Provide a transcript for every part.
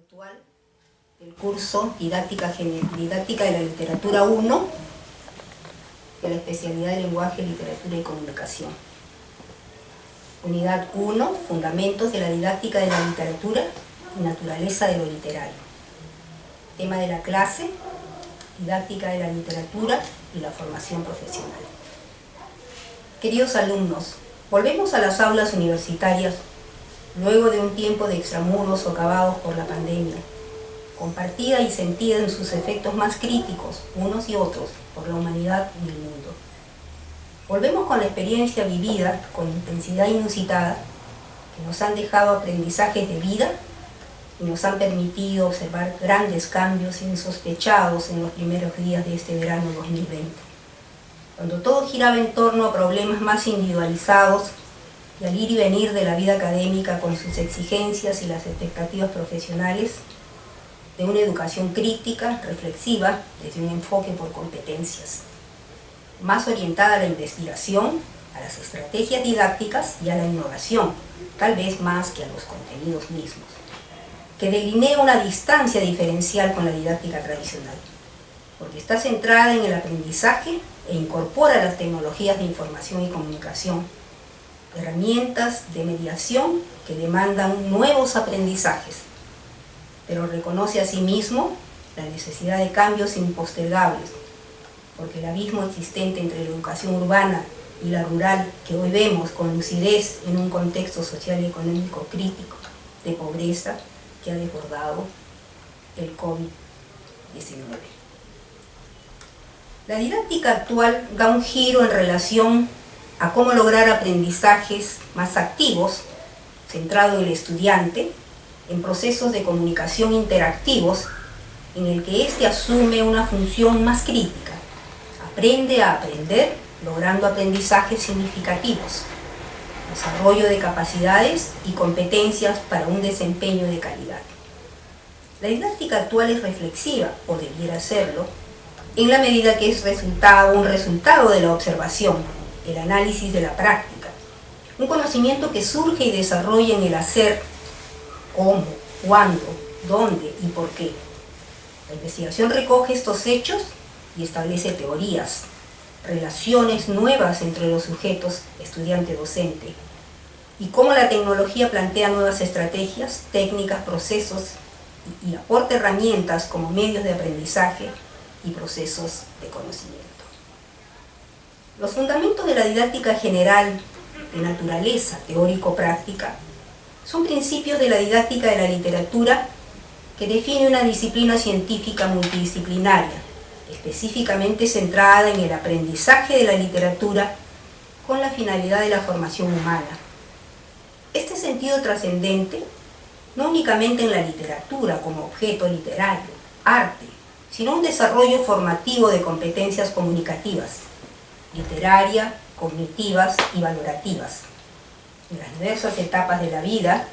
virtual del curso Didáctica de la Literatura 1 de la especialidad de Lenguaje, Literatura y Comunicación. Unidad 1, Fundamentos de la Didáctica de la Literatura y Naturaleza de lo Literario. Tema de la clase, Didáctica de la Literatura y la Formación Profesional. Queridos alumnos, volvemos a las aulas universitarias luego de un tiempo de extramuros socavados por la pandemia, compartida y sentida en sus efectos más críticos, unos y otros, por la humanidad y el mundo. Volvemos con la experiencia vivida, con intensidad inusitada, que nos han dejado aprendizajes de vida y nos han permitido observar grandes cambios insospechados en los primeros días de este verano 2020, cuando todo giraba en torno a problemas más individualizados y al ir y venir de la vida académica con sus exigencias y las expectativas profesionales de una educación crítica, reflexiva, desde un enfoque por competencias, más orientada a la investigación, a las estrategias didácticas y a la innovación, tal vez más que a los contenidos mismos, que delinea una distancia diferencial con la didáctica tradicional, porque está centrada en el aprendizaje e incorpora las tecnologías de información y comunicación, herramientas de mediación que demandan nuevos aprendizajes, pero reconoce asimismo la necesidad de cambios impostergables, porque el abismo existente entre la educación urbana y la rural que hoy vemos con lucidez en un contexto social y económico crítico de pobreza que ha desbordado el COVID-19. La didáctica actual da un giro en relación a cómo lograr aprendizajes más activos, centrado en el estudiante, en procesos de comunicación interactivos, en el que éste asume una función más crítica, aprende a aprender, logrando aprendizajes significativos, desarrollo de capacidades y competencias para un desempeño de calidad. La didáctica actual es reflexiva, o debiera serlo, en la medida que es un resultado de la observación, el análisis de la práctica, un conocimiento que surge y desarrolla en el hacer, cómo, cuándo, dónde y por qué. La investigación recoge estos hechos y establece teorías, relaciones nuevas entre los sujetos estudiante-docente, y cómo la tecnología plantea nuevas estrategias, técnicas, procesos y aporta herramientas como medios de aprendizaje y procesos de conocimiento. Los fundamentos de la didáctica general de naturaleza teórico-práctica son principios de la didáctica de la literatura que define una disciplina científica multidisciplinaria, específicamente centrada en el aprendizaje de la literatura con la finalidad de la formación humana. Este sentido trascendente, no únicamente en la literatura como objeto literario, arte, sino un desarrollo formativo de competencias comunicativas, literaria, cognitivas y valorativas, en las diversas etapas de la vida,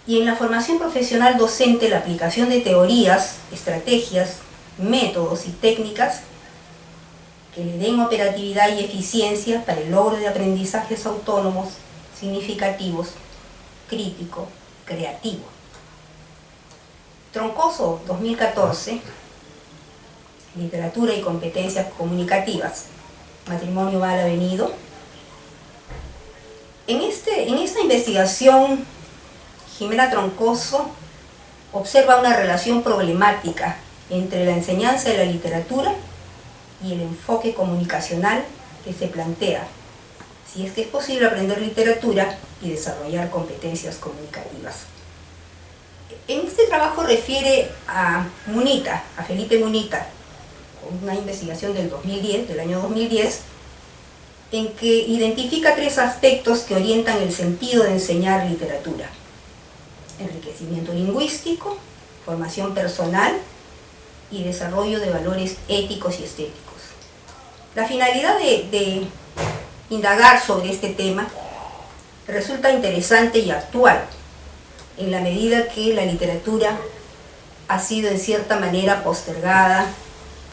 y en la formación profesional docente la aplicación de teorías, estrategias, métodos y técnicas que le den operatividad y eficiencia para el logro de aprendizajes autónomos, significativos, crítico, creativo. Troncoso, 2014, Literatura y competencias comunicativas, Matrimonio mal avenido. En esta investigación, Jimena Troncoso observa una relación problemática entre la enseñanza de la literatura y el enfoque comunicacional que se plantea, si es que es posible aprender literatura y desarrollar competencias comunicativas. En este trabajo refiere a Munita, a Felipe Munita, una investigación del año 2010, en que identifica 3 aspectos que orientan el sentido de enseñar literatura: enriquecimiento lingüístico, formación personal y desarrollo de valores éticos y estéticos. La finalidad de indagar sobre este tema resulta interesante y actual, en la medida que la literatura ha sido en cierta manera postergada,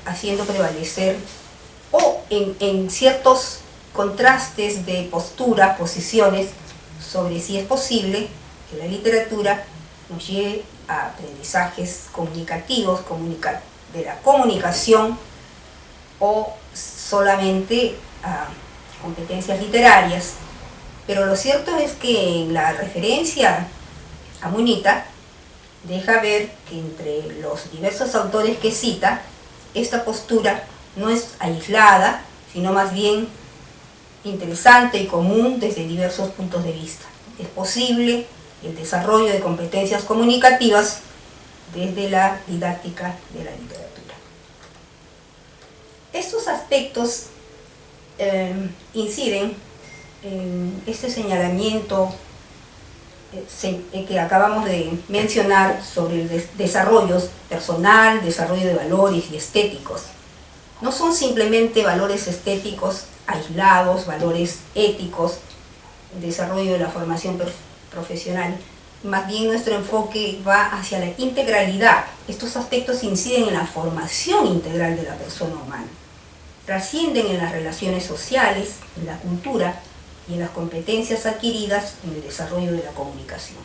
haciendo prevalecer, o en ciertos contrastes de postura, posiciones, sobre si es posible que la literatura nos lleve a aprendizajes comunicativos, de la comunicación, o solamente a competencias literarias. Pero lo cierto es que en la referencia a Munita deja ver que entre los diversos autores que cita, esta postura no es aislada, sino más bien interesante y común desde diversos puntos de vista. Es posible el desarrollo de competencias comunicativas desde la didáctica de la literatura. Estos aspectos inciden en este señalamiento que acabamos de mencionar sobre el desarrollo personal, desarrollo de valores y estéticos. No son simplemente valores estéticos aislados, valores éticos, el desarrollo de la formación profesional. Más bien nuestro enfoque va hacia la integralidad. Estos aspectos inciden en la formación integral de la persona humana. Trascienden en las relaciones sociales, en la cultura y en las competencias adquiridas en el desarrollo de la comunicación.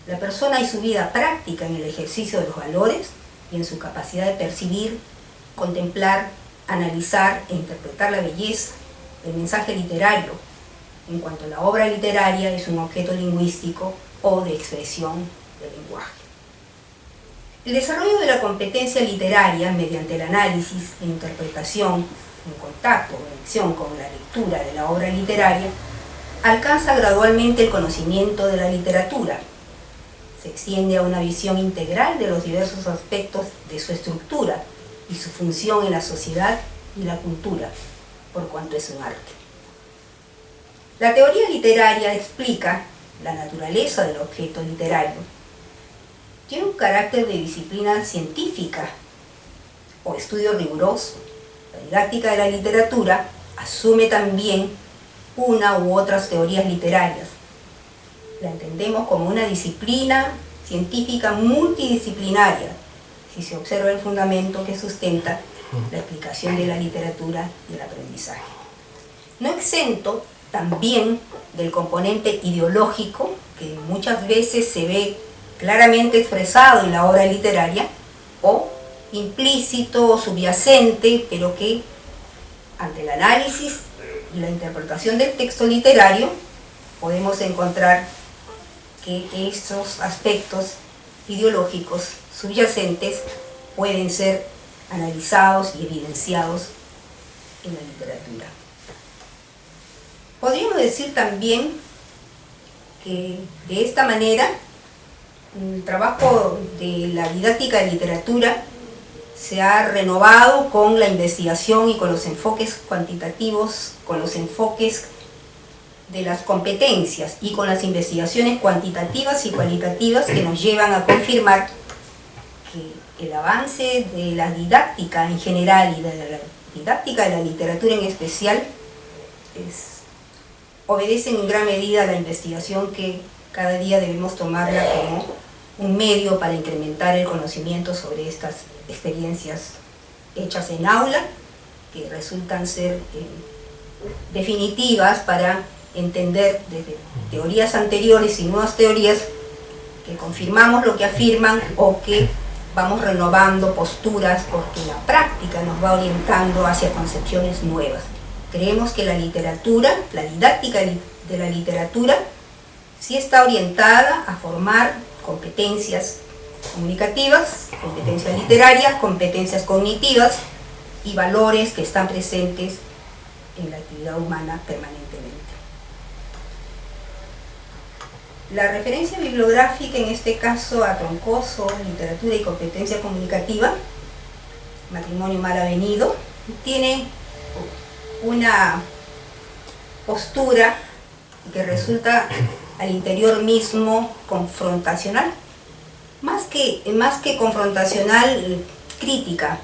La persona y su vida práctica en el ejercicio de los valores y en su capacidad de percibir, contemplar, analizar e interpretar la belleza, el mensaje literario, en cuanto la obra literaria es un objeto lingüístico o de expresión del lenguaje. El desarrollo de la competencia literaria mediante el análisis e interpretación en contacto o conexión con la lectura de la obra literaria alcanza gradualmente el conocimiento de la literatura. Se extiende a una visión integral de los diversos aspectos de su estructura y su función en la sociedad y la cultura, por cuanto es un arte. La teoría literaria explica la naturaleza del objeto literario. Tiene un carácter de disciplina científica o estudio riguroso. La didáctica de la literatura asume también una u otras teorías literarias. La entendemos como una disciplina científica multidisciplinaria, si se observa el fundamento que sustenta la explicación de la literatura y el aprendizaje. No exento también del componente ideológico, que muchas veces se ve claramente expresado en la obra literaria, o implícito o subyacente, pero que ante el análisis y la interpretación del texto literario podemos encontrar que estos aspectos ideológicos subyacentes pueden ser analizados y evidenciados en la literatura. Podríamos decir también que de esta manera el trabajo de la didáctica de literatura se ha renovado con la investigación y con los enfoques cuantitativos, con los enfoques de las competencias y con las investigaciones cuantitativas y cualitativas que nos llevan a confirmar que el avance de la didáctica en general y de la didáctica de la literatura en especial obedecen en gran medida a la investigación que cada día debemos tomarla como un medio para incrementar el conocimiento sobre estas experiencias hechas en aula, que resultan ser definitivas para entender desde teorías anteriores y nuevas teorías que confirmamos lo que afirman o que vamos renovando posturas porque la práctica nos va orientando hacia concepciones nuevas. Creemos que la literatura, la didáctica de la literatura, sí está orientada a formar competencias comunicativas, competencias literarias, competencias cognitivas y valores que están presentes en la actividad humana permanentemente. La referencia bibliográfica, en este caso a Troncoso, Literatura y Competencia Comunicativa, Matrimonio Mal Avenido, tiene una postura que resulta al interior mismo confrontacional, más que confrontacional, crítica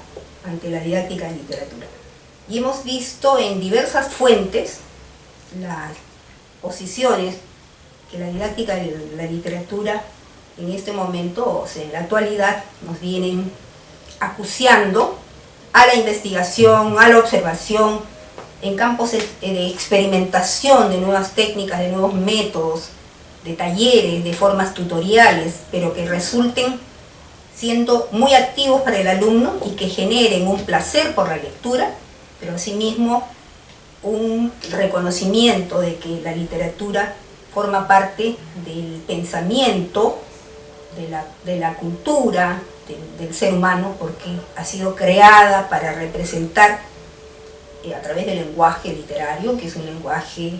ante la didáctica de literatura. Y hemos visto en diversas fuentes las posiciones que la didáctica de la literatura en este momento, o sea, en la actualidad, nos vienen acuciando a la investigación, a la observación, en campos de experimentación de nuevas técnicas, de nuevos métodos, de talleres, de formas tutoriales, pero que resulten siendo muy activos para el alumno y que generen un placer por la lectura, pero asimismo un reconocimiento de que la literatura forma parte del pensamiento, de la cultura del ser humano, porque ha sido creada para representar a través del lenguaje literario, que es un lenguaje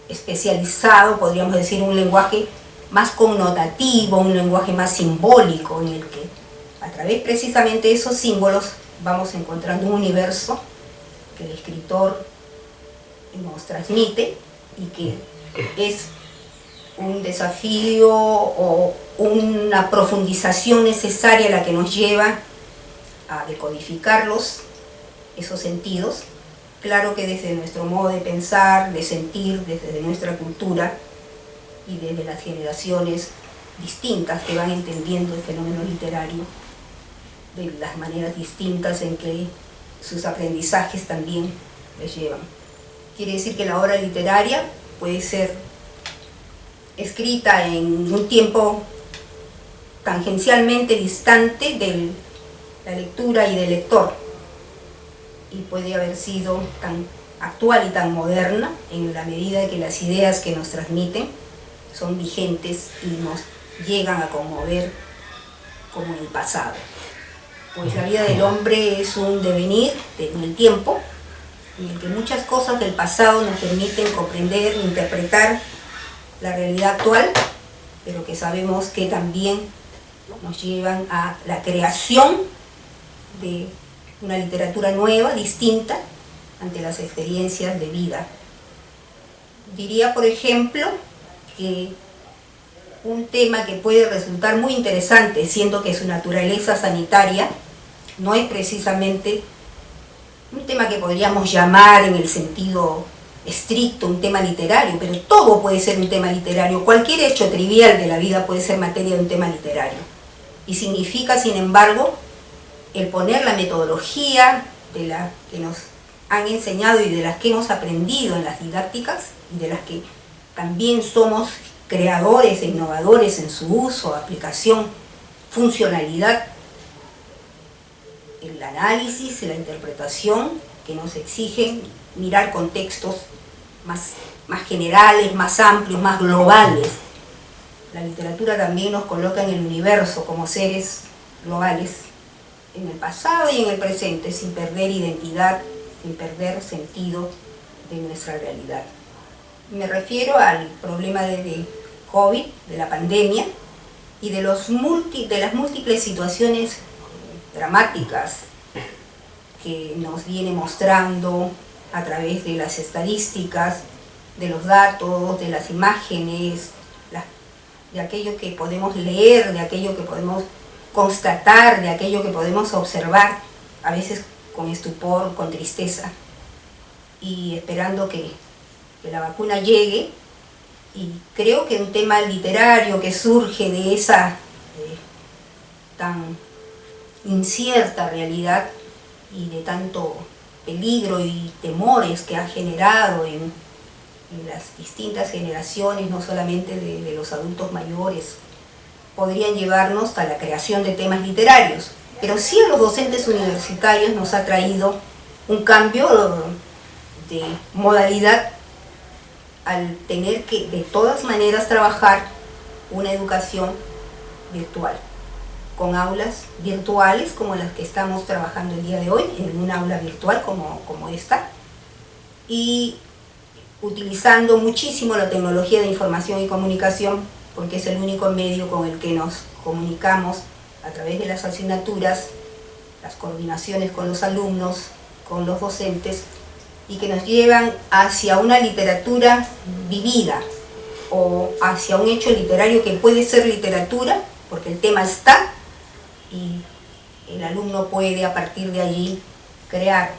especializado, podríamos decir un lenguaje más connotativo, un lenguaje más simbólico, en el que a través precisamente de esos símbolos vamos encontrando un universo que el escritor nos transmite y que es un desafío o una profundización necesaria la que nos lleva a decodificarlos, esos sentidos. Claro que desde nuestro modo de pensar, de sentir, desde nuestra cultura y desde las generaciones distintas que van entendiendo el fenómeno literario, de las maneras distintas en que sus aprendizajes también les llevan. Quiere decir que la obra literaria puede ser escrita en un tiempo tangencialmente distante de la lectura y del lector, y puede haber sido tan actual y tan moderna en la medida de que las ideas que nos transmiten son vigentes y nos llegan a conmover como en el pasado. Pues la vida del hombre es un devenir en el tiempo, en el que muchas cosas del pasado nos permiten comprender, interpretar la realidad actual, pero que sabemos que también nos llevan a la creación de una literatura nueva, distinta, ante las experiencias de vida. Diría, por ejemplo, que un tema que puede resultar muy interesante, siendo que su naturaleza sanitaria no es precisamente un tema que podríamos llamar en el sentido estricto un tema literario, pero todo puede ser un tema literario, cualquier hecho trivial de la vida puede ser materia de un tema literario. Y significa, sin embargo, el poner la metodología de la que nos han enseñado y de las que hemos aprendido en las didácticas, y de las que también somos creadores e innovadores en su uso, aplicación, funcionalidad, el análisis, la interpretación, que nos exigen mirar contextos más generales, más amplios, más globales. La literatura también nos coloca en el universo como seres globales, en el pasado y en el presente, sin perder identidad, sin perder sentido de nuestra realidad. Me refiero al problema de COVID, de la pandemia, y de las múltiples situaciones dramáticas que nos viene mostrando a través de las estadísticas, de los datos, de las imágenes, de aquello que podemos leer, de aquello que podemos constatar, de aquello que podemos observar, a veces con estupor, con tristeza, y esperando que la vacuna llegue. Y creo que un tema literario que surge de esa tan incierta realidad y de tanto peligro y temores que ha generado en las distintas generaciones, no solamente de los adultos mayores, podrían llevarnos a la creación de temas literarios. Pero sí a los docentes universitarios nos ha traído un cambio de modalidad al tener que de todas maneras trabajar una educación virtual, con aulas virtuales como las que estamos trabajando el día de hoy, en una aula virtual como esta, y utilizando muchísimo la tecnología de información y comunicación, porque es el único medio con el que nos comunicamos a través de las asignaturas, las coordinaciones con los alumnos, con los docentes, y que nos llevan hacia una literatura vivida o hacia un hecho literario que puede ser literatura, porque el tema está y el alumno puede a partir de allí crear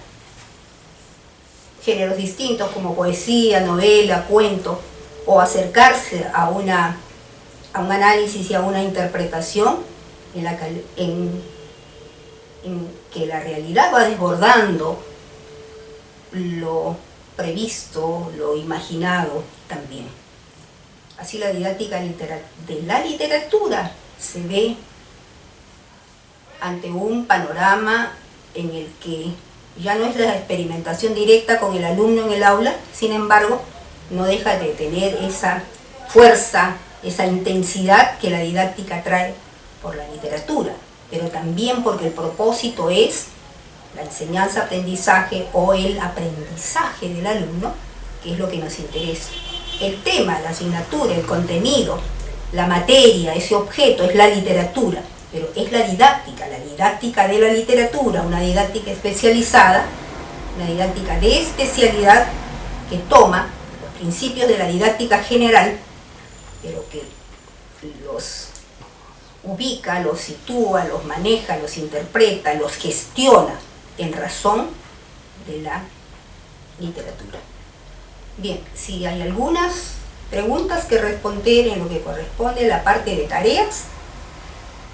géneros distintos como poesía, novela, cuento, o acercarse a un análisis y a una interpretación en que la realidad va desbordando lo previsto, lo imaginado también. Así la didáctica de la literatura se ve ante un panorama en el que ya no es la experimentación directa con el alumno en el aula, sin embargo, no deja de tener esa fuerza, esa intensidad que la didáctica trae por la literatura, pero también porque el propósito es la enseñanza-aprendizaje o el aprendizaje del alumno, que es lo que nos interesa. El tema, la asignatura, el contenido, la materia, ese objeto es la literatura, pero es la didáctica de la literatura, una didáctica especializada, una didáctica de especialidad que toma los principios de la didáctica general, pero que los ubica, los sitúa, los maneja, los interpreta, los gestiona en razón de la literatura. Bien, si hay algunas preguntas que responder en lo que corresponde a la parte de tareas,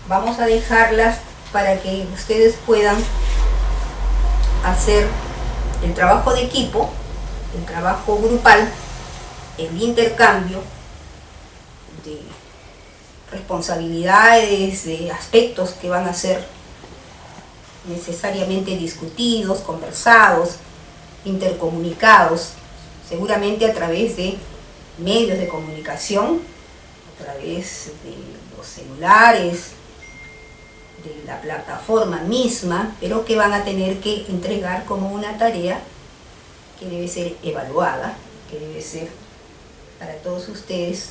vamos a dejarlas para que ustedes puedan hacer el trabajo de equipo, el trabajo grupal, el intercambio de responsabilidades, de aspectos que van a ser necesariamente discutidos, conversados, intercomunicados, seguramente a través de medios de comunicación, a través de los celulares, de la plataforma misma, pero que van a tener que entregar como una tarea que debe ser evaluada, que debe ser para todos ustedes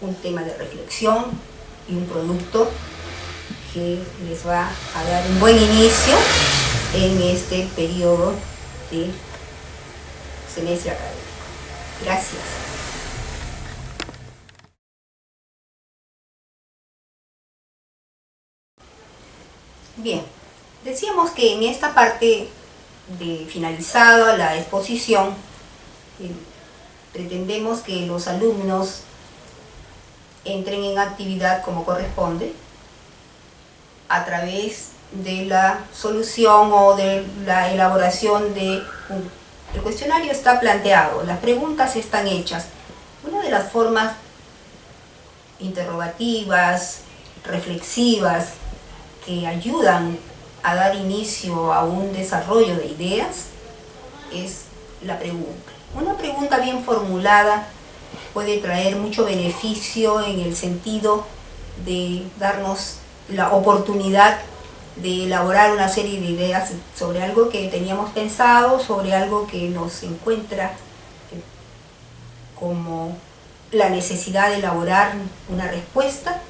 un tema de reflexión y un producto que les va a dar un buen inicio en este periodo de semestre académico. Gracias. Bien, decíamos que en esta parte de finalizada la exposición, pretendemos que los alumnos entren en actividad como corresponde a través de la solución o de la elaboración de el cuestionario está planteado, las preguntas están hechas. Una de las formas interrogativas, reflexivas, que ayudan a dar inicio a un desarrollo de ideas es la pregunta. Una pregunta bien formulada puede traer mucho beneficio en el sentido de darnos la oportunidad de elaborar una serie de ideas sobre algo que teníamos pensado, sobre algo que nos encuentra como la necesidad de elaborar una respuesta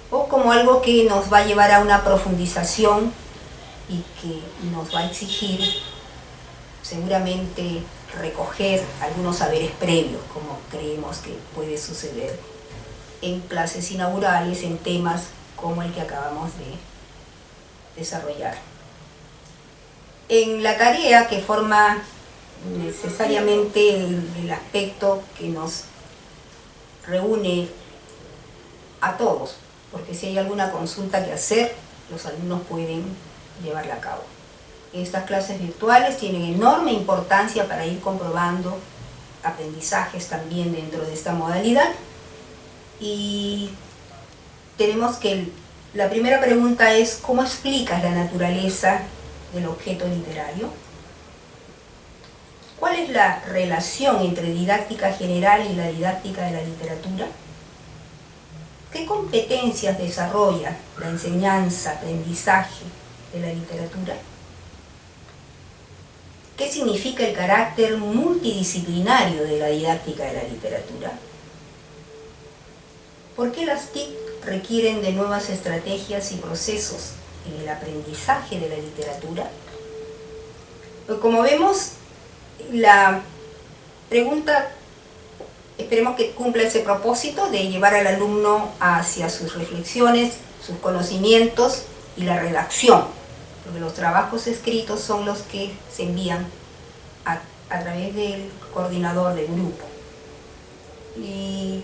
o como algo que nos va a llevar a una profundización y que nos va a exigir seguramente recoger algunos saberes previos, como creemos que puede suceder en clases inaugurales, en temas como el que acabamos de desarrollar. En la tarea que forma necesariamente el aspecto que nos reúne a todos, porque si hay alguna consulta que hacer, los alumnos pueden llevarla a cabo. Estas clases virtuales tienen enorme importancia para ir comprobando aprendizajes también dentro de esta modalidad. Y tenemos que la primera pregunta es: ¿cómo explicas la naturaleza del objeto literario? ¿Cuál es la relación entre didáctica general y la didáctica de la literatura? ¿Qué competencias desarrolla la enseñanza, aprendizaje de la literatura? ¿Qué significa el carácter multidisciplinario de la didáctica de la literatura? ¿Por qué las TIC requieren de nuevas estrategias y procesos en el aprendizaje de la literatura? Pues como vemos, la pregunta, esperemos que cumpla ese propósito de llevar al alumno hacia sus reflexiones, sus conocimientos y la redacción, porque los trabajos escritos son los que se envían a través del coordinador del grupo. Y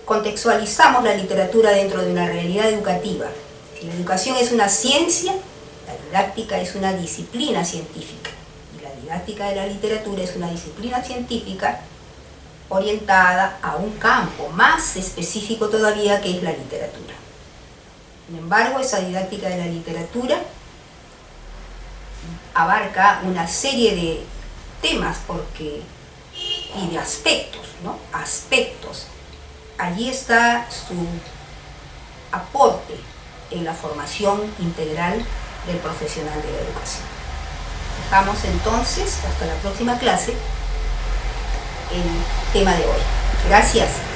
contextualizamos la literatura dentro de una realidad educativa. Si la educación es una ciencia, la didáctica es una disciplina científica. Y la didáctica de la literatura es una disciplina científica orientada a un campo más específico todavía, que es la literatura. Sin embargo, esa didáctica de la literatura abarca una serie de temas y de aspectos, ¿no? Aspectos. Allí está su aporte en la formación integral del profesional de la educación. Dejamos entonces hasta la próxima clase el tema de hoy. Gracias.